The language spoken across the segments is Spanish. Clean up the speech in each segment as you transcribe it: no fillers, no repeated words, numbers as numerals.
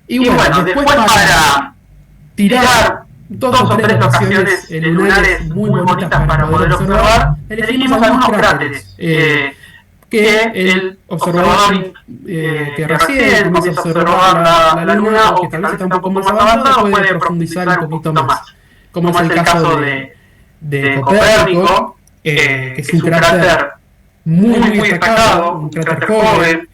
Y bueno, después para tirar dos o tres locaciones lunares muy bonitas para poder observar, elegimos algunos cráteres que el observador que recién comienza a observar la Luna o que tal vez está un poco más avanzado puede profundizar un poquito más, como es el caso de Copérnico, que es un cráter muy destacado, un cráter joven,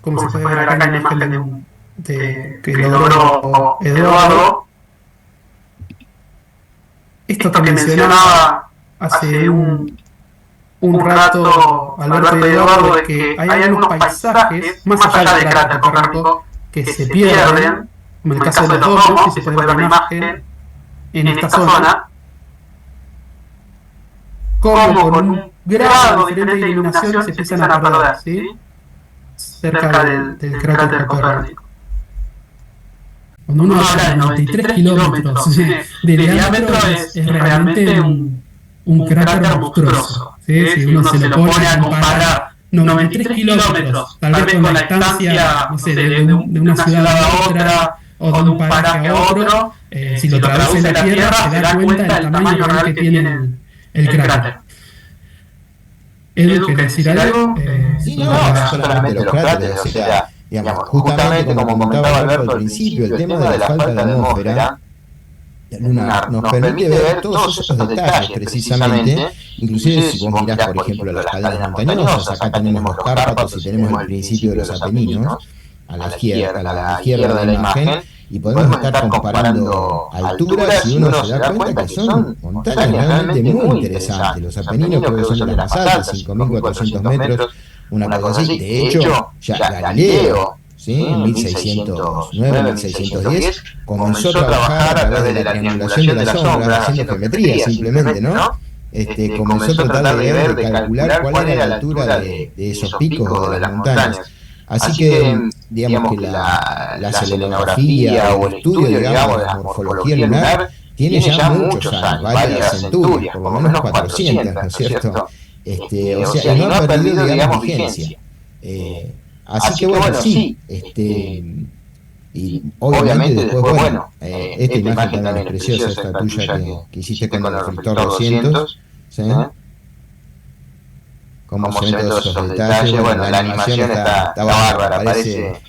como se puede ver acá en la imagen que logró Eduardo. Esto que mencionaba hace un rato Alberto y Eduardo, de que hay algunos paisajes, más allá del cráter Copérnico, que se pierden, como en el caso de los domos, si se puede ver la imagen, en esta zona, como con un grado diferente de iluminación se empiezan a perder, ¿sí? Cerca del cráter Copérnico. Cuando uno habla de 93 kilómetros de diámetro, es realmente un cráter monstruoso, ¿sí? Si uno se lo pone a comparar 93 kilómetros, tal vez con la distancia, no sé, de una ciudad a otra o de un paraje a otro, si lo traduce en la Tierra se da cuenta del tamaño real que tiene el cráter. ¿Edu, querés decir algo? Sí, no solamente los cráteres, o sea, digamos, justamente como comentaba Alberto al principio, el tema de la falta de atmósfera lunar nos permite ver todos esos detalles precisamente, inclusive si vos mirás, por ejemplo, las cadenas montañosas, acá tenemos los Cárpatos y tenemos el principio de los Apeninos, a la izquierda de la imagen, y podemos estar comparando alturas y uno se da cuenta que son montañas realmente muy interesantes. Los Apeninos creo que son de las más altas, 5.400 metros, una cosa así. De hecho, ya Galileo, ¿sí? En 1609, 1610, comenzó a trabajar a través de la triangulación de las sombras, haciendo geometría simplemente, ¿no? Comenzó a tratar de ver, de calcular cuál era la altura de esos picos o de las montañas. Así que, digamos que la selenografía o el estudio, digamos, de la morfología lunar tiene ya muchos años, varias centurias, por lo menos 400, ¿no es cierto? O sea, y no ha perdido, digamos, vigencia. Así que bueno, sí, y obviamente después, bueno, esta imagen también es preciosa, esta tuya que hiciste con el reflector 200, ¿sí? Cómo se ven todos esos detalles, bueno, la animación está bárbara, parece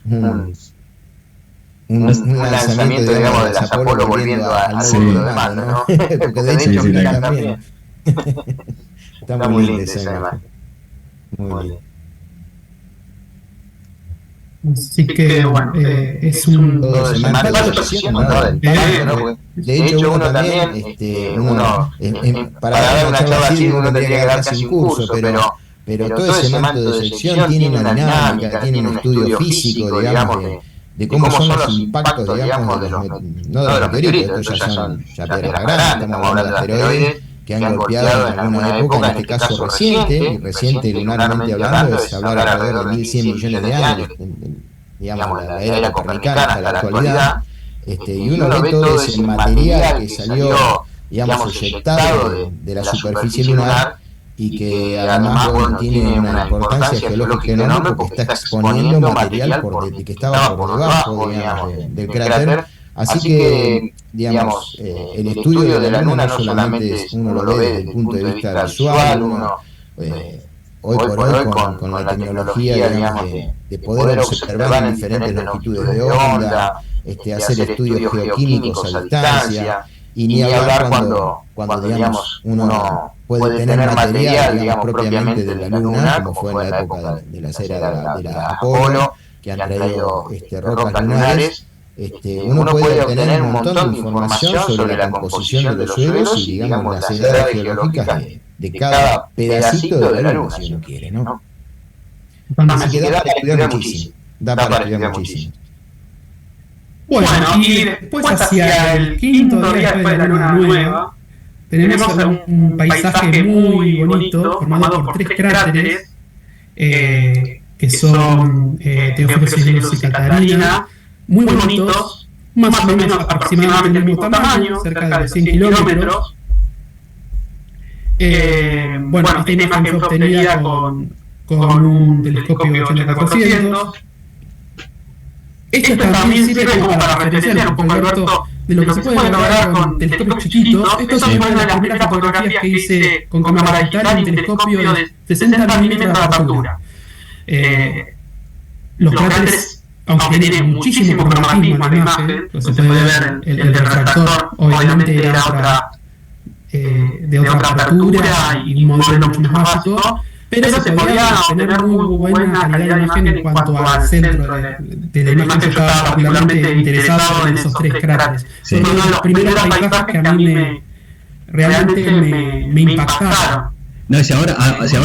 un lanzamiento, digamos, de las Apolo volviendo al módulo de mando, ¿no? Porque de hecho miran también. Está muy linda esa imagen. Muy bien. Así que, bueno, es un... Todo se manda la percepción, ¿no? De hecho, uno también, para dar una charla así, uno tendría que dar casi un curso, pero todo ese manto de sección tiene una dinámica, tiene un estudio físico, digamos, de cómo son los impactos, digamos, no de los meteoritos, estos ya son piedras grandes, estamos hablando de asteroides que han golpeado en alguna época, en este caso reciente lunarmente hablando, es hablar alrededor de 1.100 millones de años, digamos, la era copernicana hasta la actualidad, y uno ve todo ese material que salió, digamos, eyectado de la superficie lunar y que además, bueno, tiene una importancia geológica enorme porque está exponiendo material que estaba por debajo, digamos, del cráter. Así que, digamos, el estudio de la Luna no solamente uno lo ve desde el punto de vista visual, uno hoy por hoy con la tecnología, digamos, de poder observar en diferentes longitudes de onda, hacer estudios geoquímicos a distancia, y ni hablar cuando digamos, uno puede tener material, digamos, propiamente de la Luna, como fue en la época de la era de la Apolo, que han traído rocas lunares. Uno puede obtener un montón de información sobre la composición de los suelos y, digamos, las edades geológicas de cada pedacito de la Luna, si uno quiere, ¿no? Así que da para estudiar muchísimo. Bueno, y después hacia el quinto día después de la Luna nueva, tenemos un paisaje muy bonito, formado por tres cráteres, que son Teófilo Cineros y Catarina, muy bonitos, más o menos aproximadamente del mismo tamaño, cerca de 100 kilómetros. Bueno, esta imagen fue obtenida con un telescopio 8400. Esto también sirve como para referenciar un poco, Alberto, de lo que se puede lograr con telescopios chiquitos. Esto es una de las primeras fotografías que hice con cámara digital y un telescopio de 60 milímetros de apertura. Los cráteres, aunque tienen muchísimo cromatismo en la imagen, pues se puede ver el refractor, obviamente era de otra apertura y un modelo mucho más básico, pero se podía obtener muy buena calidad de imagen en cuanto al centro de la imagen. Yo estaba particularmente interesado en esos 3 cráteres. Son uno de los primeros paisajes que a mí realmente me impactaron. No, si ahora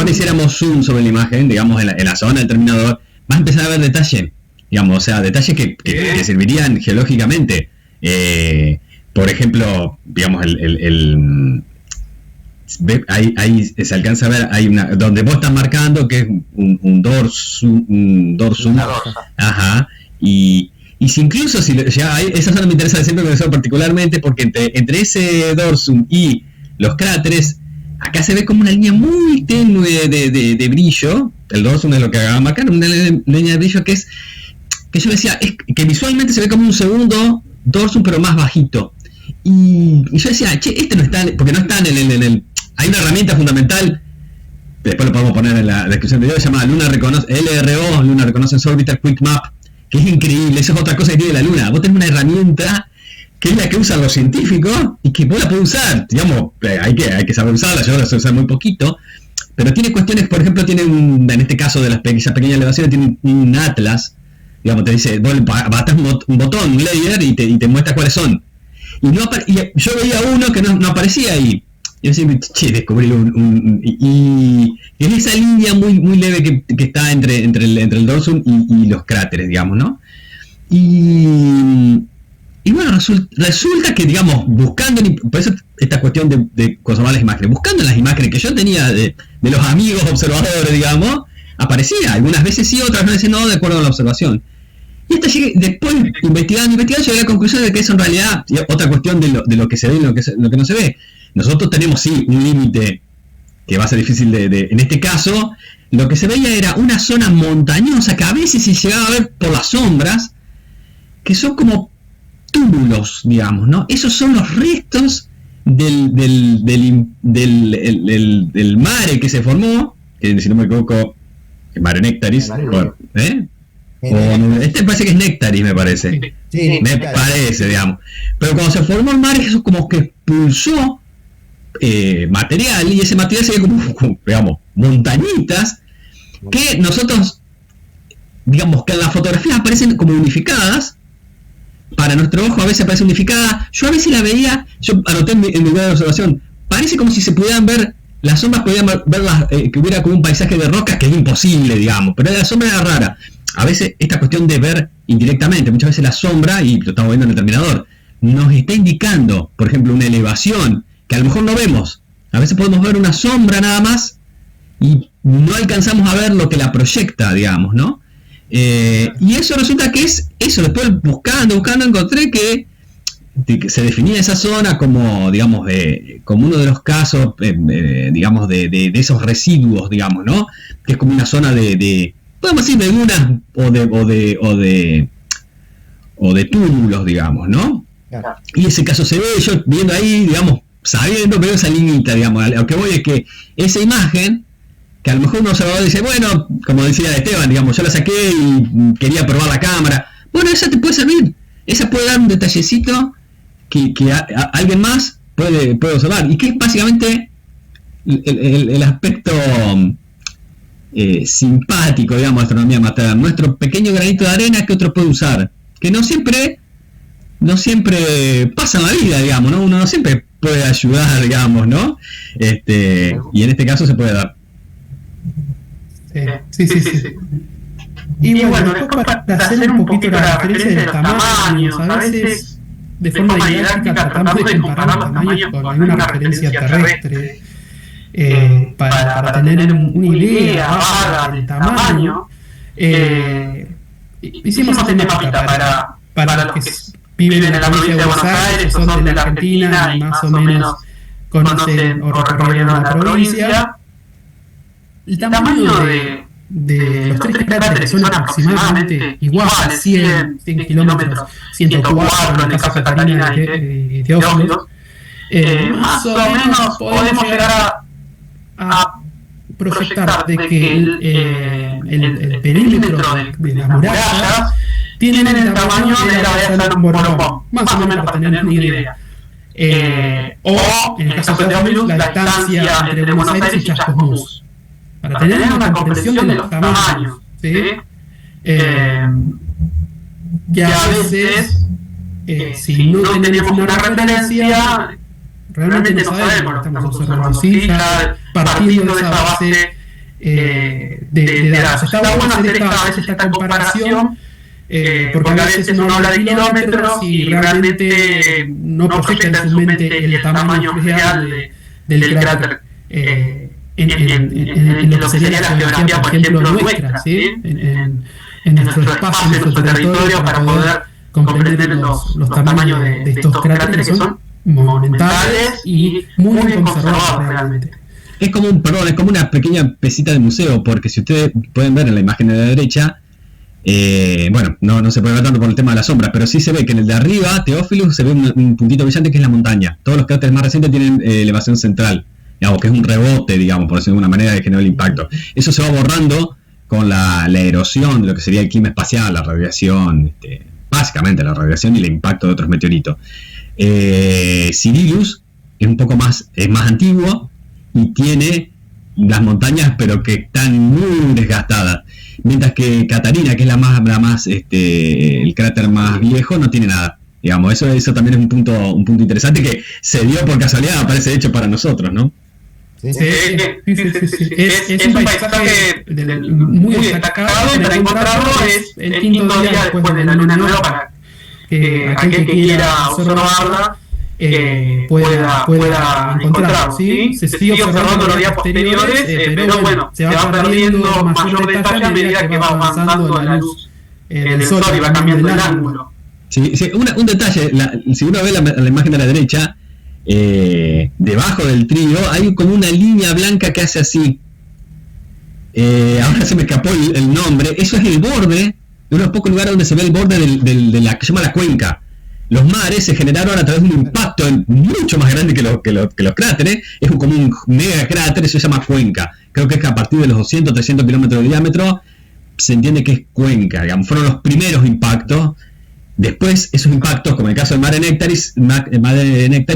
hiciéramos zoom sobre la imagen, digamos, en la zona del terminador, vas a empezar a ver detalle, digamos, o sea, detalles que servirían geológicamente. Por ejemplo, digamos, ahí se alcanza a ver, hay una donde vos estás marcando que es un dorsum, ajá, y si incluso si ya esa zona me interesa siempre particularmente porque entre ese dorsum y los cráteres acá se ve como una línea muy tenue de brillo. El dorsum es lo que acaba de marcar, una línea de brillo que yo decía, que visualmente se ve como un segundo dorsum pero más bajito. Y yo decía, che, este no está, porque no está en el hay una herramienta fundamental, después lo podemos poner en la descripción del video, llamada LRO, Lunar Reconnaissance Orbiter Quick Map, que es increíble. Esa es otra cosa que tiene la Luna. Vos tenés una herramienta que es la que usan los científicos y que vos la podés usar, digamos, hay que saber usarla. Yo la sé usar muy poquito, pero tiene cuestiones, por ejemplo, tiene en este caso de esas pequeñas elevaciones, tiene un atlas, digamos, te dice, vos batás un botón, un layer, y te muestra cuáles son. Y yo veía uno que no aparecía ahí. Y yo decía, che, descubrí y es esa línea muy leve que está entre el dorsum y los cráteres, digamos, ¿no? Y bueno, resulta que, digamos, buscando, por eso esta cuestión de conservar las imágenes, buscando las imágenes que yo tenía de los amigos observadores, digamos, aparecía, algunas veces sí, otras veces no, de acuerdo a la observación. Y después, investigando, llegué a la conclusión de que eso en realidad, otra cuestión de lo que se ve y lo que no se ve. Nosotros tenemos, sí, un límite que va a ser difícil en este caso, lo que se veía era una zona montañosa que a veces se llegaba a ver por las sombras, que son como túmulos, digamos, ¿no? Esos son los restos del mare que se formó, que si no me equivoco, el mare Nectaris, este parece que es Nectaris, me parece. Sí, me parece, digamos. Pero cuando se formó el mar, eso como que expulsó material, y ese material sería como, digamos, montañitas, que nosotros, digamos, que en las fotografías aparecen como unificadas. Para nuestro ojo a veces aparece unificada. Yo a veces la veía, yo anoté en mi video de observación, parece como si se pudieran ver, las sombras podían verlas, que hubiera como un paisaje de rocas, que es imposible, digamos, pero la sombra era rara. A veces esta cuestión de ver indirectamente, muchas veces la sombra, y lo estamos viendo en el terminador, nos está indicando, por ejemplo, una elevación que a lo mejor no vemos. A veces podemos ver una sombra nada más y no alcanzamos a ver lo que la proyecta, digamos, ¿no? Y eso resulta que es eso. Después buscando encontré que se definía esa zona como, digamos, como uno de los casos, digamos, de esos residuos, digamos, ¿no? Que es como una zona podemos decir, de dunas o de túmulos, digamos, ¿no? Claro. Y ese caso se ve, yo viendo ahí, digamos, sabiendo, veo esa liñita, digamos. A lo que voy es que esa imagen, que a lo mejor un observador dice, bueno, como decía Esteban, digamos, yo la saqué y quería probar la cámara. Bueno, esa te puede servir, esa puede dar un detallecito que alguien más puede observar, y que es básicamente el aspecto simpático, digamos, de astronomía amateur, nuestro pequeño granito de arena que otro puede usar, que no siempre pasa en la vida, digamos, ¿no? Uno no siempre puede ayudar, digamos, ¿no? Y en este caso se puede dar. Sí. Y bueno, después para hacer un poquito la referencia de los tamaños, a veces de forma didáctica tratamos de comparar los tamaños con alguna referencia terrestre, para tener una idea vaga del tamaño. Hicimos este mapita para los que viven en la provincia de Buenos Aires o son de la Argentina y más o menos conocen o recorrieron la provincia. El tamaño de los 3 cráteres que son aproximadamente igual a 100 kilómetros, 104 en el caso de Catarina y Teófilos, más o menos podemos llegar a proyectar de que el perímetro de las murallas tienen el tamaño de la de San Borondón, más o menos para tener una idea. O, en el caso de Teófilos, la distancia entre Buenos Aires y Chascomús. Para tener una comprensión de los tamaños, ¿sí? Que a veces, si no tenemos una referencia, realmente no sabemos lo que estamos observando, ¿sí? Ya partiendo de esa base de datos. Está bueno hacer a veces esta comparación, porque a veces uno habla de kilómetros y realmente no proyecta en su mente el tamaño real del cráter en lo que sería la geografía, por ejemplo, nuestra, ¿sí? En nuestro espacio, en nuestro territorio, para poder comprender los tamaños de estos cráteres que son monumentales y muy bien conservados realmente. Es como es como una pequeña pesita de museo, porque si ustedes pueden ver en la imagen de la derecha, bueno, no se puede ver tanto por el tema de la sombra, pero sí se ve que en el de arriba, Teófilos, se ve un puntito brillante que es la montaña. Todos los cráteres más recientes tienen elevación central, digamos, que es un rebote, digamos, por decirlo de alguna manera, que generó el impacto. Eso se va borrando con la erosión de lo que sería el clima espacial, la radiación, básicamente la radiación y el impacto de otros meteoritos. Cyrillus es un poco más, es más antiguo y tiene las montañas, pero que están muy desgastadas, mientras que Catarina, que es la más el cráter más viejo, no tiene nada. Digamos, eso también es un punto interesante que se dio por casualidad, parece hecho para nosotros, ¿no? Sí. Es un paisaje muy destacado, y para encontrarlo es el quinto día después de la luna nueva, para que aquel que quiera observarla pueda encontrarlo, ¿sí? Se sigue observando los días posteriores, pero bueno, se va perdiendo mayor detalle a medida que va avanzando la luz del sol y va cambiando el ángulo. Sí, un detalle, si uno ve la imagen de la derecha, debajo del trío hay como una línea blanca que hace así. Ahora se me escapó el nombre. Eso es el borde de unos pocos lugares donde se ve el borde de la que se llama la cuenca. Los mares se generaron a través de un impacto mucho más grande que los cráteres. Es como un mega cráter, eso se llama cuenca. Creo que es que a partir de los 200, 300 kilómetros de diámetro se entiende que es cuenca, digamos. Fueron los primeros impactos. Después, esos impactos, como en el caso del Mare Nectaris,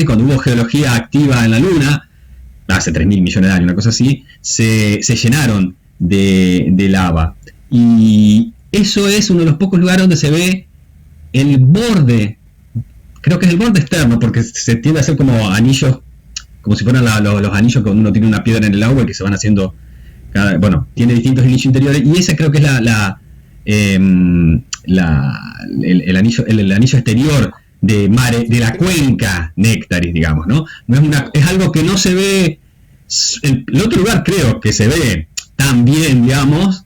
cuando hubo geología activa en la Luna, hace 3.000 millones de años, una cosa así, se llenaron de lava. Y eso es uno de los pocos lugares donde se ve el borde, creo que es el borde externo, porque se tiende a hacer como anillos, como si fueran los anillos cuando uno tiene una piedra en el agua y que se van haciendo, tiene distintos anillos interiores, y esa creo que es el anillo exterior de la cuenca Nectaris, digamos, ¿no? Es algo que no se ve. El otro lugar creo que se ve tan bien, digamos,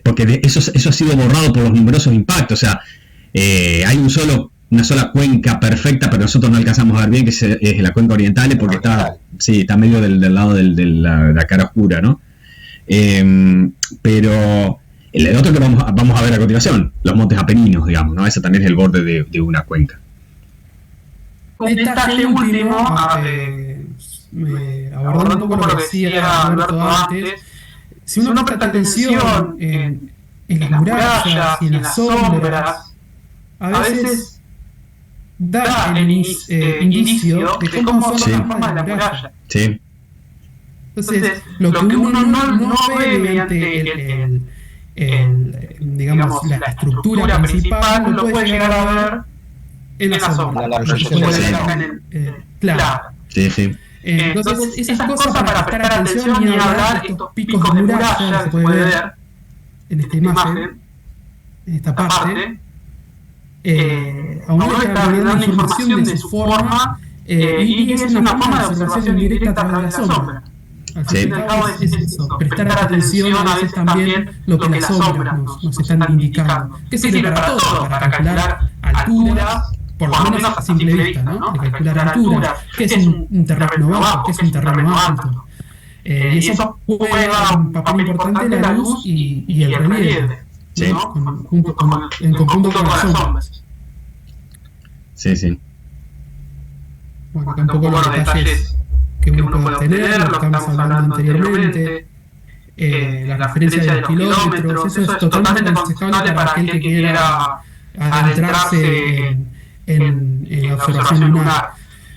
porque eso ha sido borrado por los numerosos impactos. O sea, hay una sola cuenca perfecta, pero nosotros no alcanzamos a ver bien, que es la cuenca oriental, porque está medio del lado de la cara oscura, ¿no? Pero el otro que vamos a ver a continuación, los montes Apeninos, digamos, ¿no? Ese también es el borde de una cuenca. Un detalle último, abordando un poco lo que decía Alberto antes, si uno presta atención en las murallas y en las sombras, a veces da el indicio de cómo son las formas de la muralla. Sí. Entonces, lo que uno no ve mediante digamos, la estructura principal, lo puede llegar a ver en la sombra. Claro. Sí. Entonces, esas cosas para prestar atención y hablar de estos picos de muralla que se puede ver en esta imagen, en esta parte, a uno le está dando información de su forma, y es una forma de observación directa a través de la sombra. Al fin y al cabo es eso, prestar atención a veces también lo que las sombras nos están indicando. ¿Qué sirve para todo? Para calcular alturas, por lo menos a simple vista, ¿no? De calcular alturas, qué es un terreno bajo, qué es un terreno alto. Y eso juega un papel importante la luz y el relieve, sí, ¿no? En conjunto con las sombras. Sí, sí. Bueno, tampoco los detalles que uno puede obtener, lo que estamos hablando anteriormente, la referencia de los kilómetros, eso es totalmente aconsejable para aquel que quiera adentrarse en la observación lunar,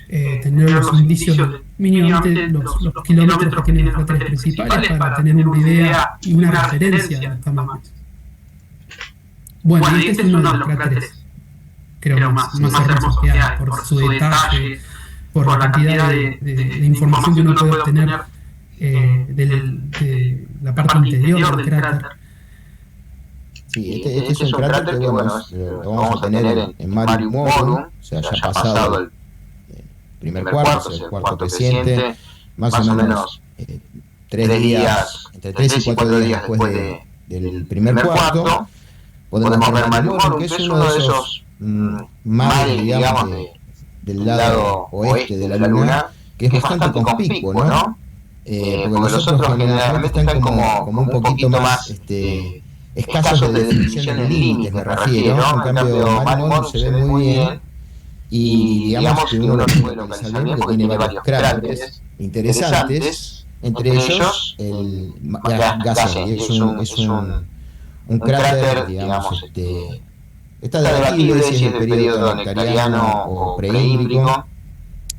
tener los indicios, mínimamente los kilómetros que tienen los cráteres principales para tener una idea y una referencia de los tamaños. Bueno, y este es uno de los cráteres, creo, más hermosos que hay, por su detalle, por la cantidad de información que uno puede obtener de la parte interior del cráter. Sí, este es un cráter que, bueno, lo vamos a tener en Mare Humorum, o sea, ya pasado el primer cuarto, o sea, el cuarto creciente, más o menos 3 días, entre 3 y 4 días después del primer cuarto, podemos ver Mare Humorum, que es uno de esos mares, digamos, del lado oeste de la Luna, que es bastante conspicuo, ¿no? Porque los otros generalmente están como un poquito más escasos de definición en límites, me refiero, ¿no? En cambio, Mare Humorum se ve muy bien y digamos que uno lo puede localizar bien porque tiene varios cráteres interesantes, entre ellos el Gassendi, es un cráter, digamos, está debatible si es del periodo nectariano o preímbrico,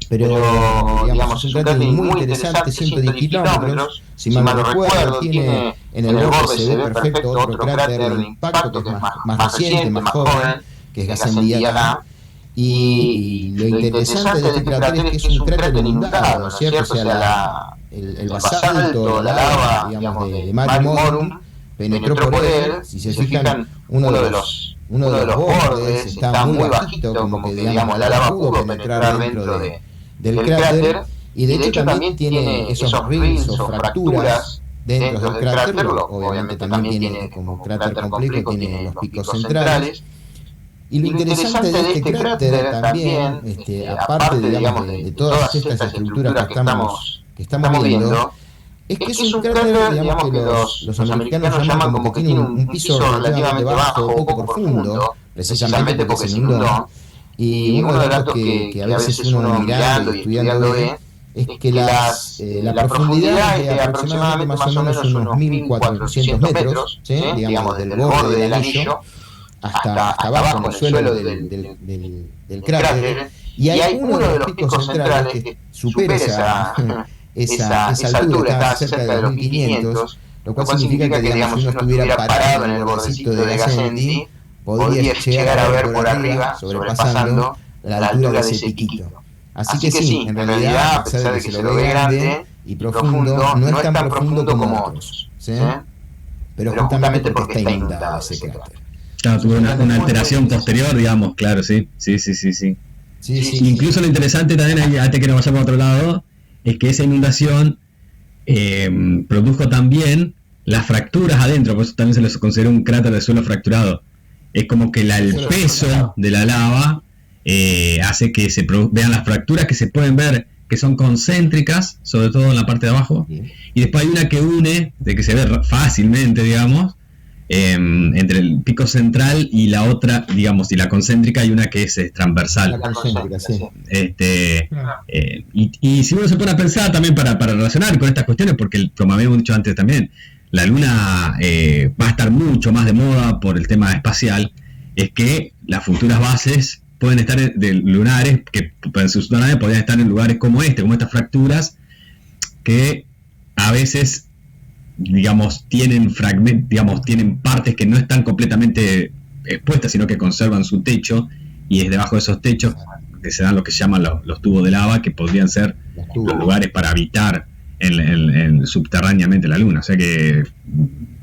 pero digamos es un cráter muy interesante, 110 kilómetros, si mal no recuerdo, tiene en el borde se ve perfecto otro cráter de impacto que es más reciente, más joven, que es Gassendi A, y lo interesante de este cráter es que es un cráter inundado, ¿cierto? O sea, el basalto, la lava, digamos, de Mare Humorum penetró por él. Si se fijan, uno de los bordes está muy bajito, como que digamos la lava pudo penetrar dentro del cráter, y de hecho también tiene esos rills o fracturas dentro del cráter. Obviamente también tiene, como cráter complejo, tiene los picos centrales. Y lo interesante de este cráter también, aparte digamos de todas estas estructuras que estamos viendo, es que es un cráter, digamos, que los americanos llaman como que tiene un piso relativamente bajo, poco profundo, precisamente porque se inundó. Y uno de los datos que a veces uno mirando y estudiando ve es que la profundidad es de aproximadamente más o menos unos 1400 metros, ¿sí? Digamos, del borde del anillo hasta abajo en el suelo del cráter, y hay uno de los picos centrales que supera esa altura, está cerca de los 1500, lo cual significa que, digamos, si uno estuviera parado en el bordecito de Gassendi, podría llegar a ver por arriba, sobrepasando la altura de ese piquito. Así que sí, en realidad, a pesar de que se lo ve grande y profundo, no es tan profundo como otros, ¿sí? Pero justamente porque está inundado ese cráter. Claro, tuvo una alteración posterior, digamos, claro, sí. Incluso lo interesante también, antes que nos vayamos a otro lado, es que esa inundación produjo también las fracturas adentro, por eso también se les considera un cráter de suelo fracturado. Es como que el peso de la lava hace que se vean las fracturas que se pueden ver, que son concéntricas, sobre todo en la parte de abajo, y después hay una que une, de que se ve fácilmente, digamos, entre el pico central y la otra, digamos, y la concéntrica, hay una que es transversal. La concéntrica, sí. Y si uno se pone a pensar también para relacionar con estas cuestiones, porque como habíamos dicho antes también, la Luna va a estar mucho más de moda por el tema espacial, es que las futuras bases pueden estar de lunares, que sus naves podrían estar en lugares como como estas fracturas, que a veces digamos tienen fragmentos, digamos tienen partes que no están completamente expuestas, sino que conservan su techo, y es debajo de esos techos que se dan lo que se llaman los tubos de lava, que podrían ser los lugares para habitar subterráneamente la Luna. O sea que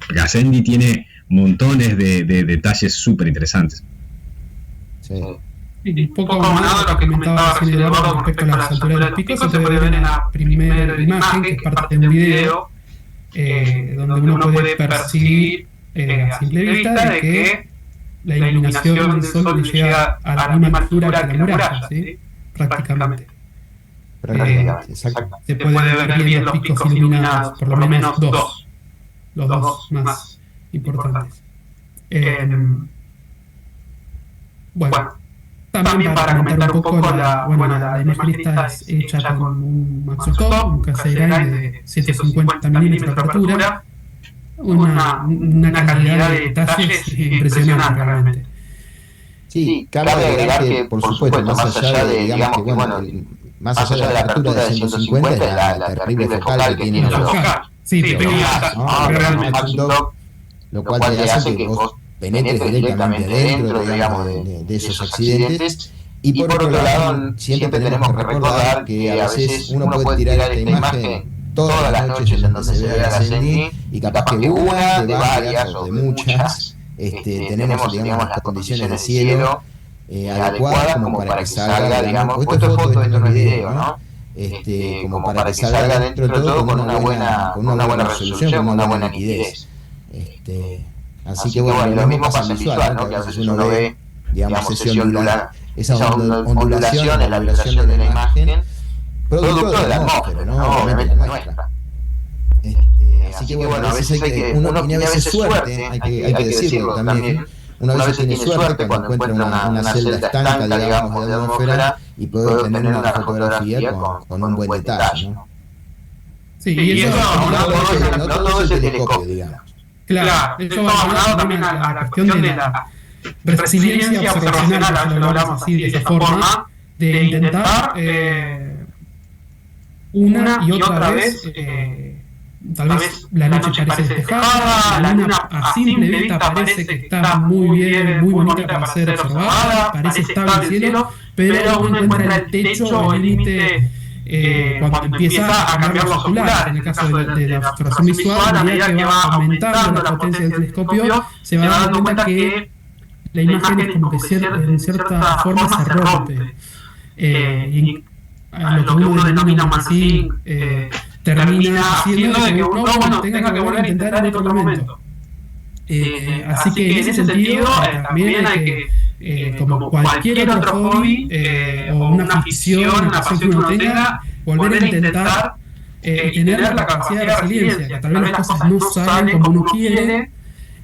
Gassendi tiene montones de detalles súper interesantes. Sí. Y un poco abonado a lo que comentaba recién Eduardo con respecto a las alturas de los picos, se puede ver en la primera imagen, que es parte de un video, donde uno puede percibir a simple vista de que la iluminación del sol llega a la misma altura que la muralla, ¿sí? Prácticamente. Prácticamente, exacto. se puede ver bien los picos iluminados, por lo menos dos, los dos más importantes. Bueno, también para comentar un poco, la imagen esta es hecha con un maxoscope, un Cassegrain de 150 milímetros de apertura, una calidad de detalles impresionante realmente. Sí, cabe agregar que, por supuesto, más allá de, digamos que, bueno, más allá de la apertura de 150, es la terrible focal que tiene los 2K. Sí, te pegas, realmente. Lo cual te hace que vos penetres directamente adentro, digamos, de esos accidentes. Y por otro lado, siempre tenemos que recordar que a veces uno puede tirar esta imagen todas las noches en donde se ve a la Sentinel y capaz que una, de varias o de muchas, tenemos, digamos, las condiciones de cielo adecuadas como para que salga, digamos, esto es foto, esto no es video, ¿no? Como para que salga dentro de todo con una buena resolución, con una buena nitidez. Así que bueno, lo mismo pasa en visual, ¿no? Que a veces uno ve, digamos, sesión lunar, esas ondulaciones, la vibración de la imagen, producto de la atmósfera, ¿no? Obviamente la nuestra. Así que bueno, a veces uno tiene a veces suerte, hay que decirlo también. Uno a veces tiene suerte cuando encuentra una celda estanca, digamos, de la atmósfera y puede obtener una fotografía con un buen detalle, ¿no? Sí, y eso no todo es el telescopio, digamos. Claro, eso va abonado también a la cuestión de la resiliencia observacional, a veces lo hablamos así, de esa forma, de intentar una y otra vez, tal vez la noche parece despejada, la luna a simple vista parece que está muy bien, muy bonita para ser observada, parece estable el cielo, pero uno encuentra el techo o el límite cuando empieza a cambiar los oculares. En el caso de la observación visual, a medida que va aumentando la potencia del telescopio, se va dando cuenta que la imagen es como que en cierta forma se rompe. Y lo que uno denomina un massing termina haciendo de que uno tenga que volver a intentar en otro momento. Así que en ese sentido también hay que, como cualquier otro hobby o una afición, una pasión que uno tenga, volver a intentar tener la capacidad de resiliencia, que tal vez las cosas no salen como uno quiere,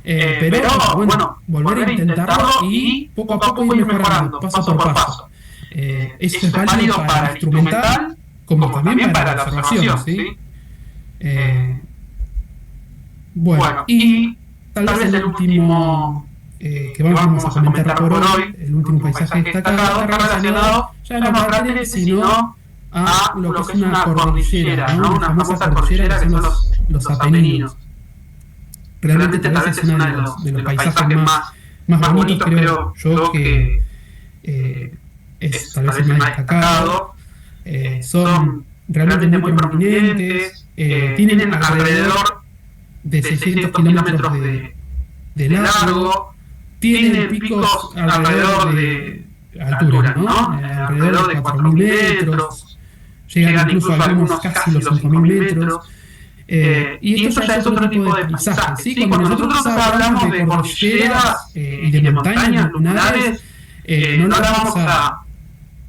pero bueno, volver a intentarlo y poco a poco ir mejorando, paso por paso. Eso es válido para el instrumental como también para la observación, ¿sí? Bueno, y tal vez el último que vamos a comentar por hoy, el último paisaje destacado, está relacionado ya no a cráteres, sino a lo que es una cordillera, ¿no? Una famosa cordillera que son los Apeninos. Realmente tal vez es uno de los paisajes más bonitos, creo yo, que es tal vez el más destacado. Son realmente muy prominentes, tienen alrededor de 600 kilómetros de largo, tienen picos alrededor de altura, ¿no? Alrededor de 4.000 metros, llegan incluso a algunos casi los 5.000 metros. Y esto ya es otro tipo de paisaje, ¿sí? Cuando nosotros hablamos de cordilleras y de montañas lunares,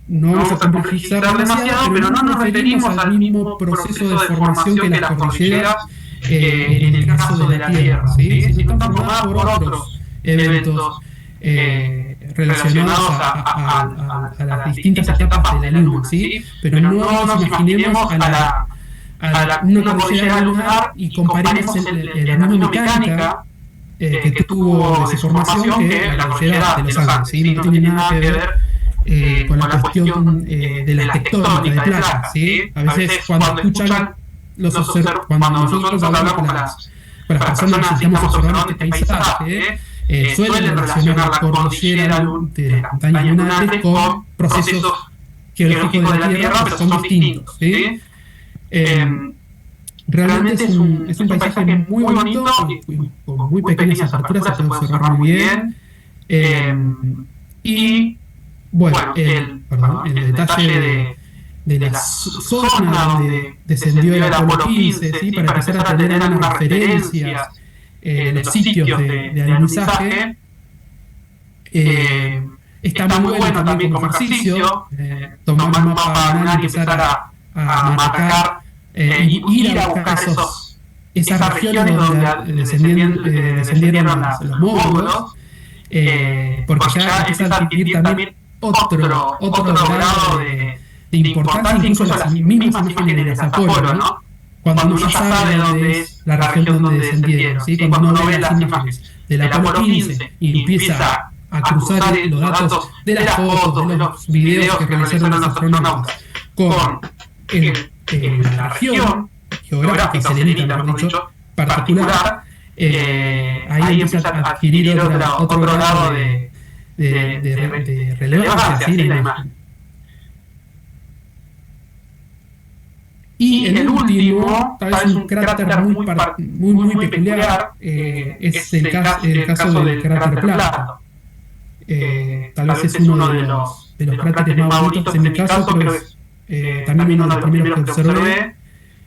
no vamos a complejizar demasiado, pero no nos referimos al mismo proceso de formación que las cordilleras en el caso de la Tierra, ¿sí? Están formadas por otros eventos relacionados a las distintas etapas de la Luna, ¿sí? Pero no nos imaginemos a una cordillera lunar y comparemos la misma mecánica que tuvo de su formación que la cordillera de los Andes, ¿sí? No tiene nada que ver con la cuestión de la tectónica de placas, ¿sí? A veces cuando escuchan cuando nosotros hablamos con las personas que estamos observando este paisaje, suelen relacionar la cordillera de las montañas lunares con procesos geológicos de la Tierra, pero son distintos, ¿sí? Realmente es un paisaje muy bonito, con muy pequeñas aperturas se puede observar muy bien. Y bueno, el detalle de la zona donde descendió el Apolo 15, ¿sí? Para empezar a tener algunas referencias, los sitios de alunizaje, está muy bueno también como ejercicio, tomar un mapa lunar y empezar a marcar, ir a buscar esas regiones donde descendieron los módulos, porque ya empieza a adquirir también otro grado de importancia, incluso las mismas imágenes de Apolo, ¿no? Cuando uno ya sabe dónde es la región donde descendieron, ¿sí? Cuando uno ve las imágenes del Apolo 15 y empieza a cruzar los datos de las fotos, de los videos que realizaron los astronautas con la región geográfica selenita, mejor dicho, particular, ahí empieza a adquirir otro grado de relevancia, ¿sí? De la imagen. Y el último, tal vez un cráter muy peculiar, es el caso del cráter Plato. Tal vez es uno de los cráteres más bonitos en mi caso, pero es también uno de los primeros que observé,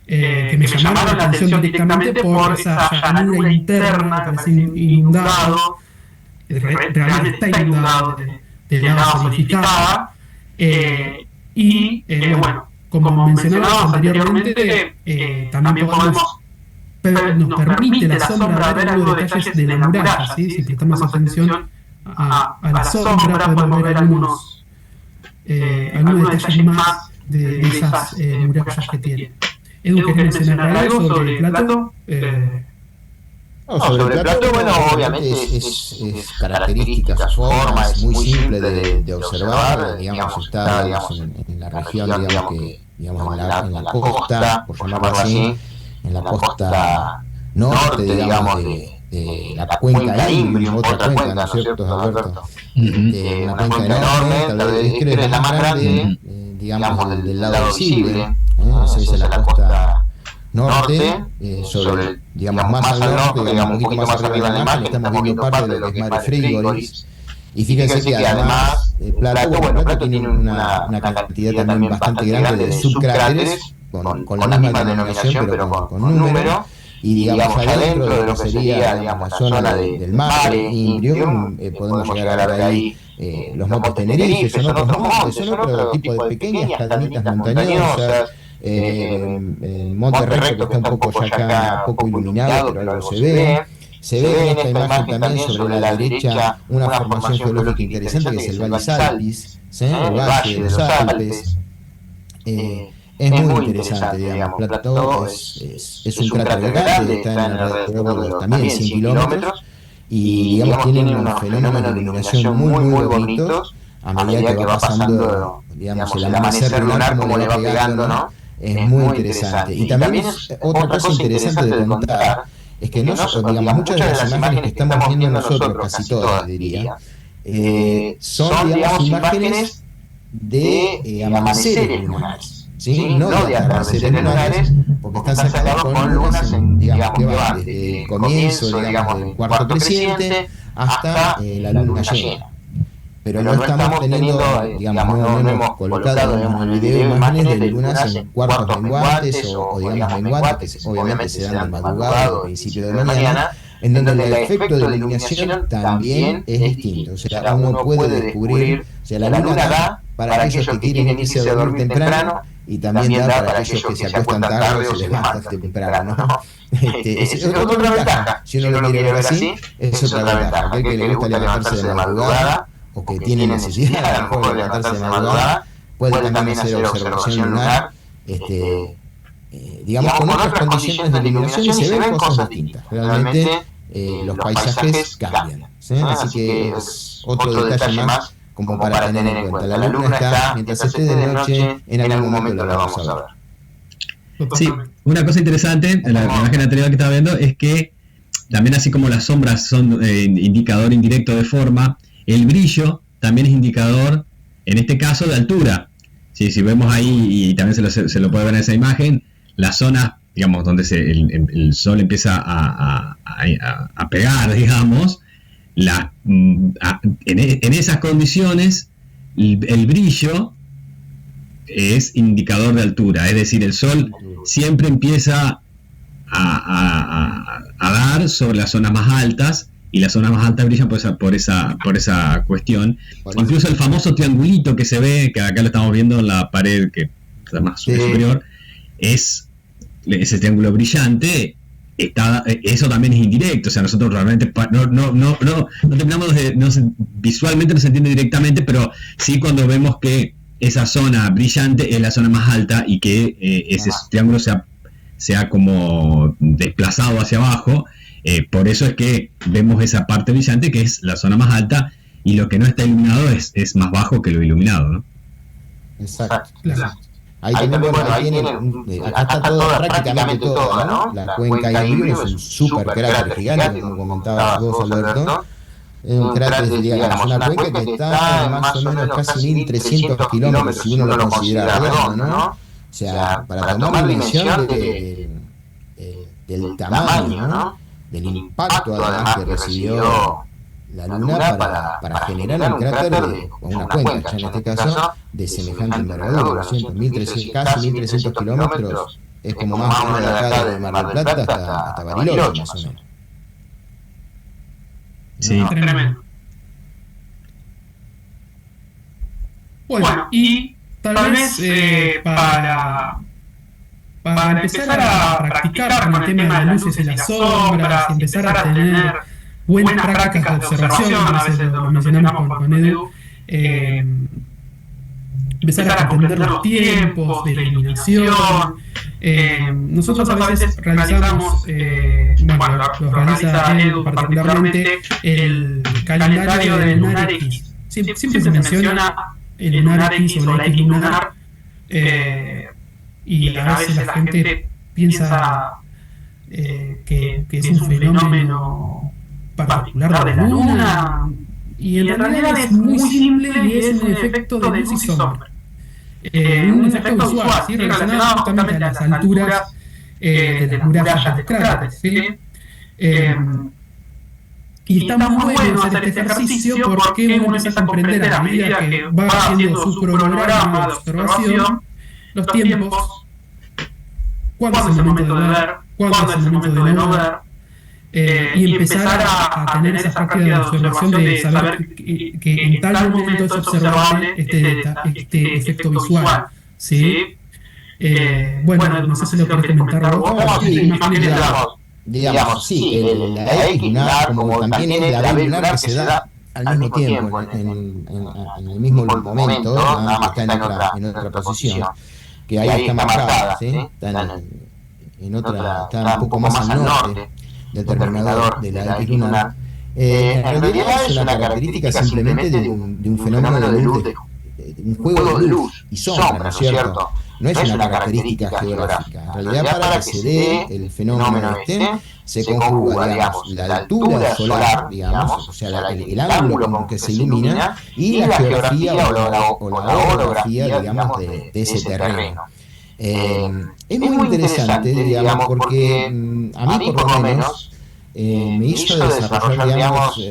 que me llamaron la atención directamente por esa llanura interna que parece inundado, realmente está inundado de lava solidificada, y bueno, como mencionábamos anteriormente, también nos permite la sombra ver algunos detalles de la muralla, ¿sí? Si prestamos atención a la sombra, podemos ver algunos detalles más de esas murallas que tiene. Edu, ¿querés mencionar algo sobre Plato? Sobre Plato, bueno, obviamente es características, forma, es muy simple de observar, digamos, está en la región, digamos, en la costa, por llamarlo así, en la costa norte, digamos, de la cuenca Imbrium, otra cuenca, ¿no es cierto, Alberto? Una cuenca enorme, tal vez creo que es la más grande, digamos, del lado del Sible, esa es la costa norte, sobre, digamos, más al norte, digamos, un poquito más arriba en la imagen, estamos viendo parte de lo que es Mare Frigoris, y fíjense que además Plato tiene una cantidad también bastante grande de subcráteres, con la misma denominación, pero con número, y digamos, allá dentro de lo que sería, digamos, la zona del Mare Imbrium, podemos llegar a ver ahí los montes Tenerife, son otros montes, son otro tipo de pequeñas cadenitas montañosas. El Monte Recto, que está un poco ya acá, poco iluminado, pero algo se ve en esta imagen también sobre la derecha una formación geológica interesante, que es el Vallis Alpis, el Valle de los Alpes. Es muy interesante, digamos. Plato es un cráter grande, está en alrededor de también 100 kilómetros, y digamos tiene unos fenómenos de iluminación muy bonitos a medida que va pasando, digamos, el amanecer lunar, como le va pegando, ¿no? Es muy interesante. Y también otra cosa interesante de contar es que digamos, muchas de las imágenes que estamos viendo nosotros, casi todas diría, son, digamos, imágenes de amaneceres lunares, ¿sí? No de atardeceres lunares, porque están sacados con lunas, digamos, que van desde el comienzo, digamos, del cuarto creciente hasta la luna llena. Pero no estamos teniendo, digamos, no hemos colocado, digamos, en el video imágenes de lunas en cuartos menguantes o digamos, menguantes, que obviamente se dan al madrugada o principio de mañana, en donde el efecto de la iluminación también es distinto. O sea, uno puede descubrir, o sea, la luna da para aquellos que quieren irse a dormir temprano, y también da para aquellos que se acuestan tarde o se levantan temprano, ¿no? Es otra ventaja, si uno lo quiere ver así, es otra ventaja. Aquel que le gusta levantarse de madrugada, o que tiene necesidad a lo mejor de levantarse de madrugada, puede también hacer observación lunar, digamos, con otras condiciones de iluminación, y se ven cosas distintas. Realmente los paisajes cambian, ¿sí? Así que es otro detalle más como para tener en cuenta. La luna está, mientras esté de noche, en algún momento la vamos a ver. Sí, una cosa interesante en la imagen anterior que estaba viendo es que también, así como las sombras son indicador indirecto de forma, el brillo también es indicador, en este caso, de altura. Sí, si vemos ahí, y también se lo puede ver en esa imagen, la zona, digamos, donde el sol empieza a pegar, digamos, en esas condiciones, el brillo es indicador de altura. Es decir, el sol siempre empieza a dar sobre las zonas más altas, y las zonas más altas brillan por esa cuestión. Incluso el famoso triangulito que se ve, que acá lo estamos viendo en la pared, que más superior, es ese triángulo brillante. Eso también es indirecto, o sea, nosotros realmente no terminamos visualmente no se entiende directamente, pero sí cuando vemos que esa zona brillante es la zona más alta y que ese triángulo sea como desplazado hacia abajo, por eso es que vemos esa parte brillante que es la zona más alta y lo que no está iluminado es más bajo que lo iluminado, ¿no? Exacto. Claro. Ahí también, ahí tienen, acá está todo, prácticamente todo, ¿no? La cuenca Iorio es un super cráter gigante, como comentabas vos, Alberto. Es un cráter, digamos, una cuenca que está más o menos casi 1300 kilómetros, si uno lo considera redondo, ¿no? O sea, para tomar dimensión del tamaño, ¿no? Del impacto, además, que recibió la Luna para generar un cráter o una cuenca, ya en este caso, de semejante envergadura, 1300, casi 1300 kilómetros, es como más o menos de acá de Mar del Plata hasta Bariloche, más o menos. Sí. Tremendo. Bueno, y tal vez para empezar a practicar con el tema de las luces y las sombras, y empezar a tener buenas prácticas de observación, a veces lo mencionamos con Edu, empezar a comprender los tiempos de iluminación. Nosotros a veces realizamos, lo realiza Edu particularmente, el calendario del lunar X. Siempre se menciona el lunar X o la X lunar, y a veces la gente piensa que es un fenómeno particular de la Luna, y en realidad es muy simple y es un efecto de luz y sombra. Un efecto visual, ¿sí? Relacionado justamente a las alturas de las murallas de los cráteres, ¿sí? Y está muy bueno hacer este ejercicio porque uno empieza a comprender a medida que va haciendo su programa de observación los tiempos, cuándo es el momento de ver, cuándo es el momento de no ver, y empezar a tener esas prácticas de observación, de saber que en tal momento es observable este efecto visual, ¿sí? Bueno, no sé si lo querés comentar vos. Digamos, sí, la X lunar, como también es la B lunar, que se da al mismo tiempo, en el mismo momento, nada más que está en otra posición, que ahí está marcada, ¿sí? Está un poco más al norte del terminador de la X lunar. En realidad es una característica simplemente de un fenómeno de luz, de un juego de luz y sombra, ¿no es cierto? No es una característica geográfica. En realidad, para que se dé el fenómeno se conjuga, digamos, la altura solar, digamos, o sea, el ángulo con que se ilumina, y la geografía o la orografía, digamos, de ese terreno. Es muy interesante, digamos, porque a mí por lo menos me hizo desarrollar, digamos,